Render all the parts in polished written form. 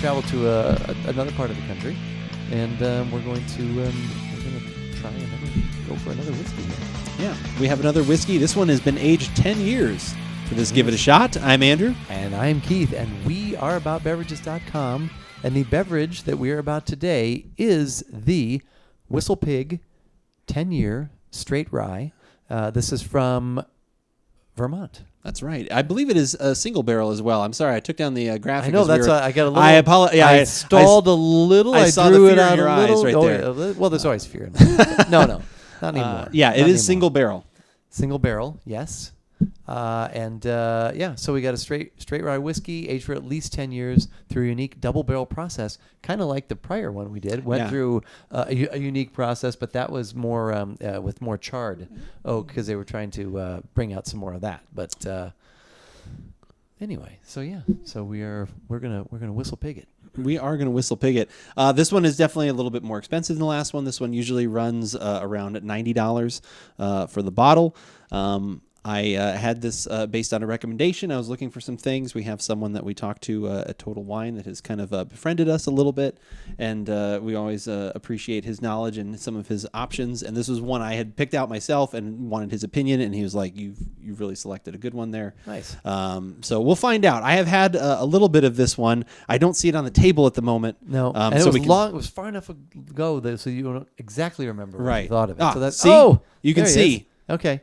traveled to another part of the country, and we're going to go for another whiskey here. Yeah, we have another whiskey. This one has been aged 10 years. For this Give It a Shot, I'm Andrew. And I'm Keith, and we are AboutBeverages.com, and the beverage that we are about today is the Whistle Pig 10-year straight rye. This is from Vermont. That's right. I believe it is a single barrel as well. I'm sorry, I took down the graphic. I know that's. I got a little. I apologize. Yeah, I stalled a little. I saw drew the it fear out in your a eyes little. right there. Well, there's always fear in that. No, not anymore. Yeah, it is single barrel. Single barrel, yes. So we got a straight rye whiskey aged for at least 10 years through a unique double barrel process, kind of like the prior one we did. Went through a unique process, but that was more with more charred oak because they were trying to bring out some more of that. But anyway, so we're gonna whistle pig it. We are going to whistle pig it. This one is definitely a little bit more expensive than the last one. This one usually runs around $90 for the bottle. I had this based on a recommendation. I was looking for some things. We have someone that we talked to at Total Wine that has kind of befriended us a little bit, and we always appreciate his knowledge and some of his options. And this was one I had picked out myself and wanted his opinion, and he was like, "You've really selected a good one there." Nice. So we'll find out. I have had a little bit of this one. I don't see it on the table at the moment. No, and it was long. It was far enough ago so you don't exactly remember what you thought of it. So that's you can see. Okay.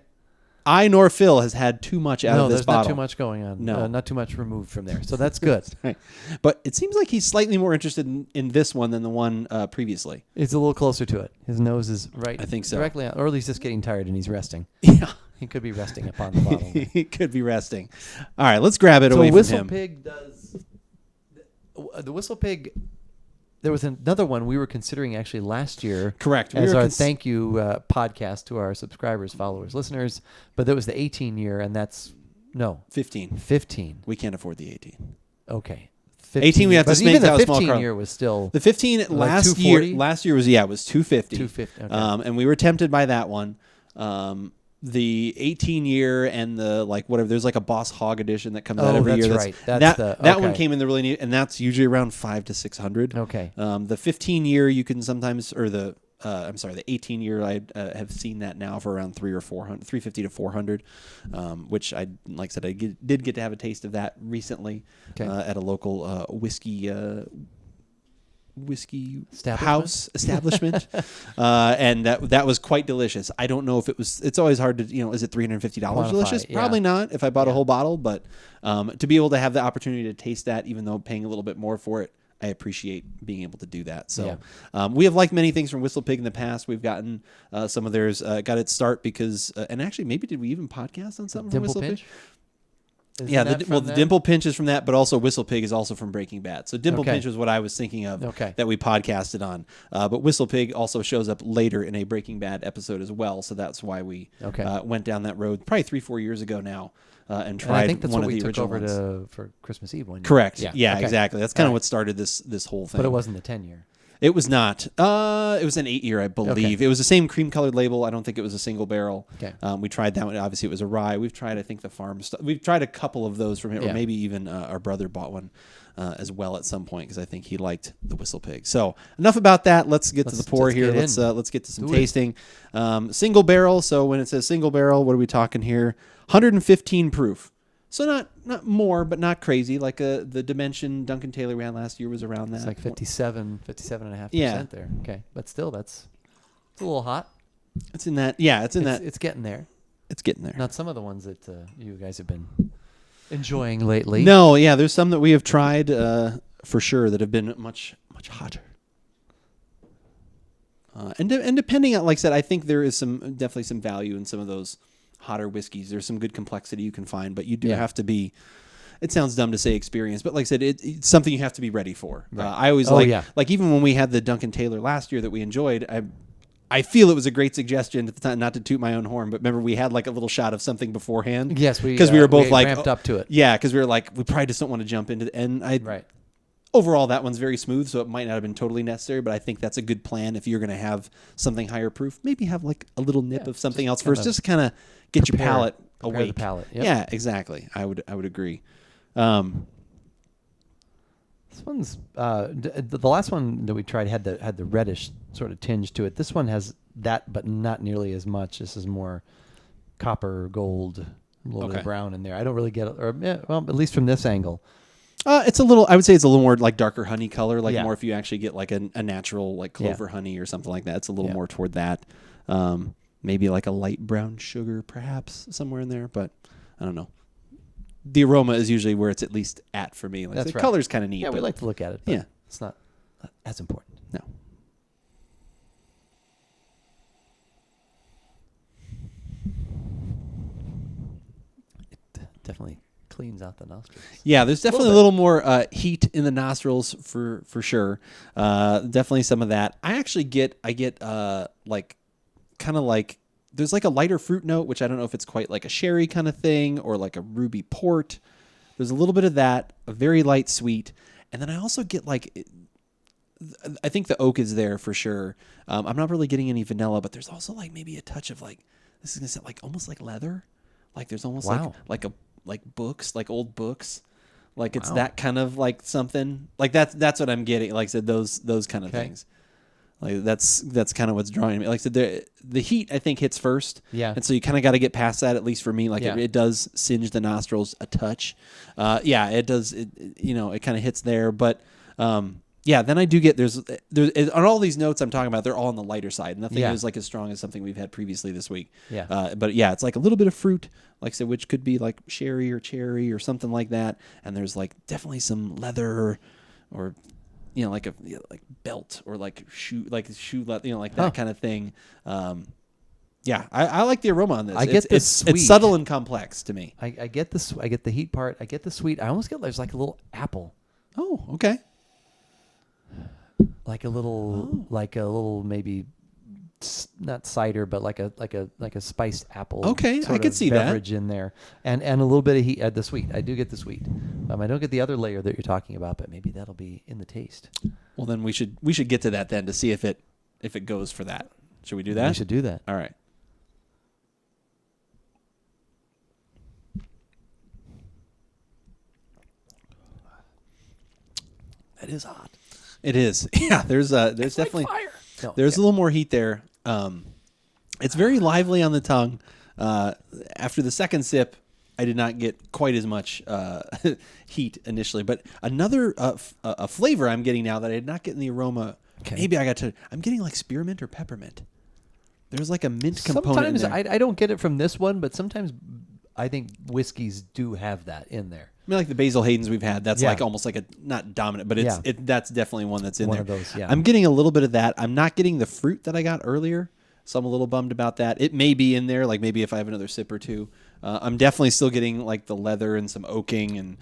I nor Phil has had too much out of this bottle. No, there's not too much going on. No. Not too much removed from there. So that's good. Right. But it seems like he's slightly more interested in this one than the one previously. It's a little closer to it. His nose is right. I think so. Directly on, or at least just getting tired and he's resting. Yeah. He could be resting upon the bottle. He could be resting. All right, let's grab it away from him. So Whistle Pig does... The Whistle Pig... There was another one we were considering actually last year. Correct. As our thank you podcast to our subscribers, followers, listeners. But that was the 18-year, and that's... No. 15. 15. We can't afford the 18. Okay. 18 we have to make even that the a small 15-year was still... The 15 like last year was 250. 250, okay. And we were tempted by that one. The 18-year and the whatever, there's like a Boss Hog edition that comes out every year. That's right. That one came in the really neat, and that's usually around $500 to $600. Okay. The 15-year you can sometimes, or the 18-year I have seen that now for around $350 to $400, which I did get to have a taste of that recently at a local whiskey establishment and that was quite delicious. I don't know if it's always hard to, is it $350 quantify, delicious? Probably not if I bought a whole bottle, but to be able to have the opportunity to taste that, even though paying a little bit more for it, I appreciate being able to do that. So we have liked many things from Whistle Pig in the past. We've gotten some of theirs got its start because and actually maybe did we even podcast on something from Whistle Pig? The Dimple Pinch is from that, but also Whistle Pig is also from Breaking Bad. So Dimple Pinch was what I was thinking of that we podcasted on. But Whistle Pig also shows up later in a Breaking Bad episode as well. So that's why we went down that road probably 3-4 years ago now and tried I think that's one what of we the took original over ones. for Christmas Eve one year. Correct. Yeah, exactly. That's kind of what started this whole thing. But it wasn't the 10-year. It was not. It was an 8-year, I believe. Okay. It was the same cream-colored label. I don't think it was a single barrel. Okay. We tried that one. Obviously, it was a rye. We've tried, I think, the farm stuff. We've tried a couple of those from here, or maybe even our brother bought one as well at some point because I think he liked the Whistle Pig. So enough about that. Let's get to the pour here. Let's get to some tasting. Single barrel. So when it says single barrel, what are we talking here? 115 proof. So not more, but not crazy. Like the Dimension Duncan Taylor we had last year was around that. It's like 57.5% there. Okay, but still, it's a little hot. It's in that. Yeah, it's that. It's getting there. It's getting there. Not some of the ones that you guys have been enjoying lately. No, yeah, there's some that we have tried for sure that have been much hotter. And depending on, like I said, I think there is definitely some value in some of those hotter whiskeys. There's some good complexity you can find, but you do have to be, it sounds dumb to say experience, but like I said, it's something you have to be ready for. Right. I always like even when we had the Duncan Taylor last year that we enjoyed, I feel it was a great suggestion at the time, not to toot my own horn, but remember we had like a little shot of something beforehand. Yes, because we were both ramped up to it. Yeah, because we were like, we probably just don't want to jump into it. Overall, that one's very smooth, so it might not have been totally necessary, but I think that's a good plan if you're going to have something higher proof. Maybe have like a little nip of something else first, just to kind of get your palate awake. The palate. Yep. Yeah, exactly. I would agree. This one's the last one that we tried had the reddish sort of tinge to it. This one has that, but not nearly as much. This is more copper, gold, a little bit of brown in there. I don't really get it, or well, at least from this angle. It's a little. I would say it's a little more like darker honey color, like Yeah. more if you actually get like a natural like clover honey or something like that. It's a little more toward that. Maybe like a light brown sugar, perhaps somewhere in there, but I don't know. The aroma is usually where it's at least at for me. Like That's the right. color's kind of neat. Yeah, we but like to look at it. But Yeah. it's not as important. No. It definitely cleans out the nostrils. Yeah, there's definitely a little little more heat in the nostrils for sure. Definitely some of that. I get like kind of like there's like a lighter fruit note, which I don't know if it's quite like a sherry kind of thing or like a ruby port. There's a little bit of that, a very light sweet, and then I also get like I think the oak is there for sure. I'm not really getting any vanilla, but there's also like maybe a touch of like this is gonna sound like almost like leather. Like there's almost like books, like old books. Like it's that kind of like something. Like that's what I'm getting. Like I said, those kind of things. Like that's kind of what's drawing me. Like I said, the heat I think hits first. Yeah. And so you kind of got to get past that, at least for me. Like it does singe the nostrils a touch. It does. It kind of hits there, but then I do get there's on all these notes I'm talking about, they're all on the lighter side. Nothing is like as strong as something we've had previously this week. Yeah. But yeah, it's like a little bit of fruit, like I said, which could be like sherry or cherry or something like that. And there's like definitely some leather or like a belt or like shoe leather, like that kind of thing. I like the aroma on this. It's subtle and complex to me. I get this. I get the heat part. I get the sweet. I almost get there's like a little apple. Oh, okay. Like a little maybe not cider, but like a spiced apple. Okay, I could see beverage in there, and a little bit of heat. The sweet. I do get the sweet. I don't get the other layer that you're talking about, but maybe that'll be in the taste. Well, then we should get to that then to see if it goes for that. Should we do that? We should do that. All right. That is hot. It is. Yeah, there's definitely fire. No, there's a little more heat there. It's very lively on the tongue. After the second sip, I did not get quite as much heat initially, but another a flavor I'm getting now that I did not get in the aroma. Okay. Maybe I'm getting like spearmint or peppermint. There's like a mint component in there. I don't get it from this one, but sometimes I think whiskeys do have that in there. I mean, like the Basil Haydens we've had, that's like almost like a not dominant, but that's definitely one that's in there. One of those, yeah. I'm getting a little bit of that. I'm not getting the fruit that I got earlier, so I'm a little bummed about that. It may be in there, like maybe if I have another sip or two. I'm definitely still getting like the leather and some oaking and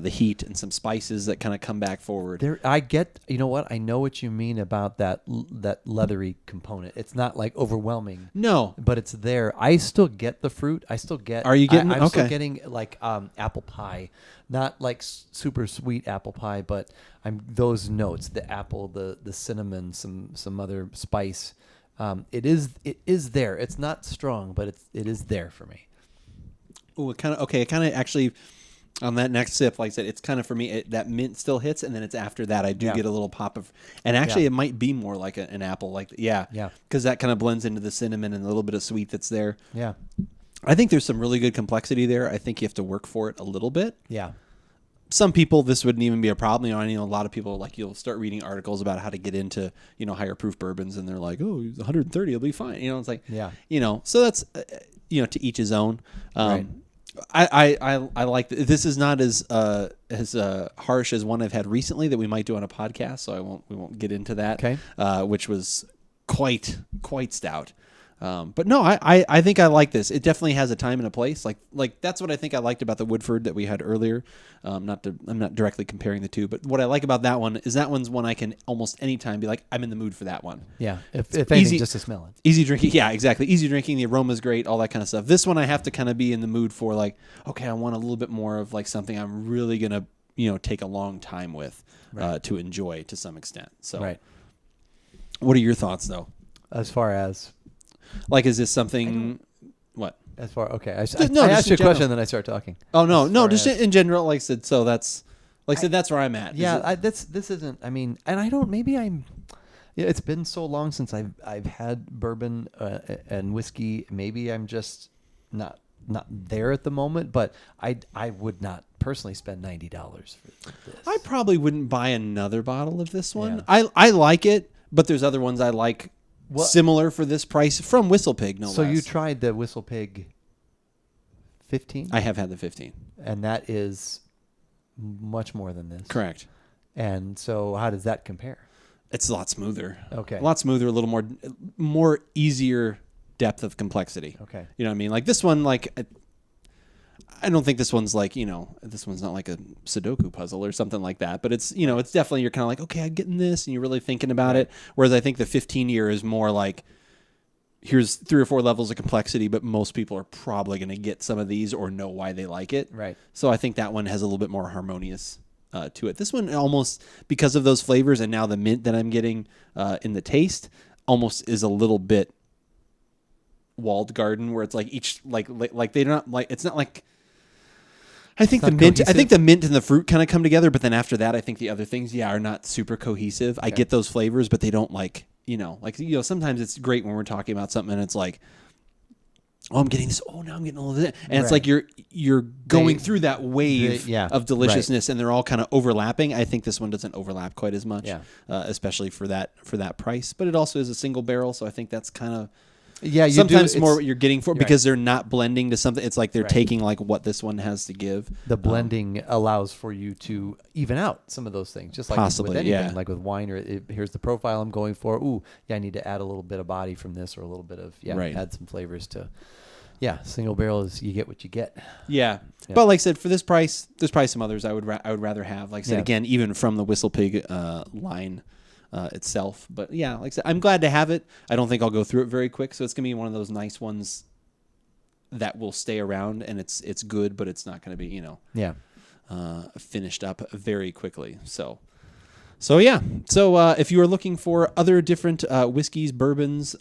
the heat and some spices that kind of come back forward. I get, you know what? I know what you mean about that leathery component. It's not like overwhelming. No, but it's there. I still get the fruit. I still get. Are you getting? I'm still getting like apple pie, not like super sweet apple pie, but I'm those notes: the apple, the cinnamon, some other spice. It is there. It's not strong, but it is there for me. Oh, it kind of actually, on that next sip, like I said, it's kind of for me, that mint still hits, and then it's after that I do get a little pop of, and actually it might be more like an apple, because that kind of blends into the cinnamon and a little bit of sweet that's there. Yeah. I think there's some really good complexity there. I think you have to work for it a little bit. Yeah. Some people, this wouldn't even be a problem. I know a lot of people, like you'll start reading articles about how to get into, higher proof bourbons, and they're like, oh, 130, it'll be fine. It's like, so that's, to each his own. Right. I like this is not as harsh as one I've had recently that we might do on a podcast, so we won't get into that. Okay. Which was quite stout. But no, I think I like this. It definitely has a time and a place. Like that's what I think I liked about the Woodford that we had earlier. I'm not directly comparing the two, but what I like about that one is that one's one I can almost any time be like, I'm in the mood for that one. Yeah. If anything, easy, just to smell it. Easy drinking. Yeah, exactly. Easy drinking. The aroma's great. All that kind of stuff. This one I have to kind of be in the mood for like, okay, I want a little bit more of like something I'm really going to, take a long time with to enjoy to some extent. So, right. What are your thoughts though? As far as, like, is this something? What? I asked you a general. question, then I start talking. Oh no, just in general. Like I said, so that's Like I said, that's where I'm at. Yeah, this isn't. I mean, and I don't. Maybe I'm. Yeah, it's been so long since I've had bourbon and whiskey. Maybe I'm just not there at the moment. But I would not personally spend $90 for this. I probably wouldn't buy another bottle of this one. Yeah. I like it, but there's other ones I like similar for this price from Whistle Pig. No less. So you tried the Whistle Pig 15? I have had the 15, and that is much more than this. Correct. And so how does that compare? It's a lot smoother. Okay. A lot smoother, a little more easier depth of complexity. Okay. You know what I mean? Like this one, like I don't think this one's like, this one's not like a Sudoku puzzle or something like that, but it's, it's definitely, you're kind of like, okay, I'm getting this, and you're really thinking about it. Whereas I think the 15 year is more like, here's 3 or 4 levels of complexity, but most people are probably going to get some of these or know why they like it. Right. So I think that one has a little bit more harmonious to it. This one almost, because of those flavors and now the mint that I'm getting in the taste, almost is a little bit walled garden, where it's like each like they're not like, it's not like, I think the mint and the fruit kind of come together, but then after that I think the other things are not super cohesive. Okay. I get those flavors, but they don't sometimes it's great when we're talking about something and it's like, oh, I'm getting this. Oh, now I'm getting all of it. And it's like you're going through that wave of deliciousness, and they're all kind of overlapping. I think this one doesn't overlap quite as much, especially for that price. But it also is a single barrel, so I think that's kind of sometimes more what you're getting for, because they're not blending to something. It's like they're taking like what this one has to give. The blending allows for you to even out some of those things, just like possibly, with anything, like with wine. Or here's the profile I'm going for. Ooh, I need to add a little bit of body from this, or a little bit of add some flavors to. Yeah, single barrel is you get what you get. Yeah. But like I said, for this price, there's probably some others I would rather have. Like I said, again, even from the Whistle Pig line itself. But yeah, like I said, I'm glad to have it. I don't think I'll go through it very quick, so it's gonna be one of those nice ones that will stay around, and it's good, but it's not gonna be finished up very quickly. So yeah. So if you are looking for other different whiskeys, bourbons,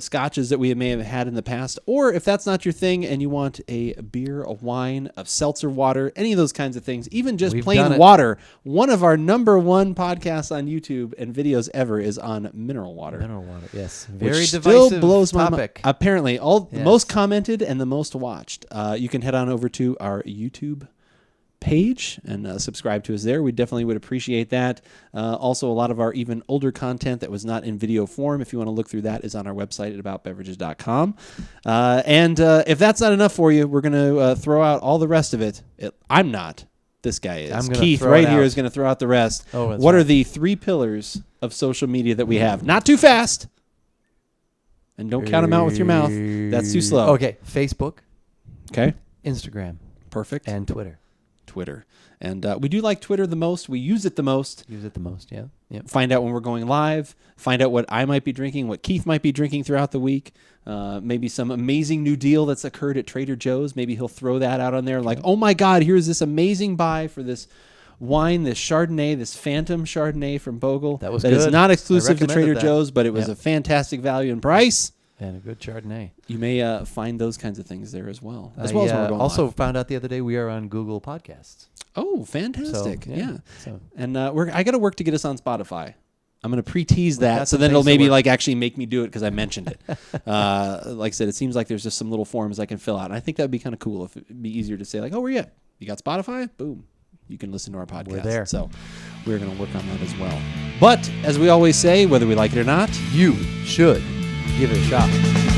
scotches that we may have had in the past, or if that's not your thing and you want a beer, a wine, a seltzer water, any of those kinds of things, even just plain water, one of our number 1 podcasts on YouTube and videos ever is on mineral water. Mineral water, yes. Very which divisive still blows my topic. mind. Apparently, the most commented and the most watched. You can head on over to our YouTube page and subscribe to us there. We definitely would appreciate that. Also, a lot of our even older content that was not in video form, if you want to look through that, is on our website at AboutBeverages.com. And if that's not enough for you, we're going to throw out all the rest of it. I'm not. This guy is. Keith right here is going to throw out the rest. What are the 3 pillars of social media that we have? Not too fast. And don't count them out with your mouth. That's too slow. Okay. Facebook. Okay. Instagram. Perfect. And Twitter. And we do like Twitter the most. We use it the most. Yeah. Yep. Find out when we're going live. Find out what I might be drinking, what Keith might be drinking throughout the week. Maybe some amazing new deal that's occurred at Trader Joe's. Maybe he'll throw that out on there. Like, oh my God, here's this amazing buy for this wine, this Chardonnay, this Phantom Chardonnay from Bogle. That is not exclusive to Trader Joe's, but it was a fantastic value and price. And a good Chardonnay. You may find those kinds of things there as well. As well as when we're going also live. Found out the other day we are on Google Podcasts. Oh, fantastic. And I got to work to get us on Spotify. I'm going to pre-tease that, so then it'll maybe like actually make me do it because I mentioned it. Like I said, it seems like there's just some little forms I can fill out. And I think that would be kind of cool if it'd be easier to say like, oh, where you at? You got Spotify? Boom. You can listen to our podcast. We're there. So we're going to work on that as well. But as we always say, whether we like it or not, you should give it a shot.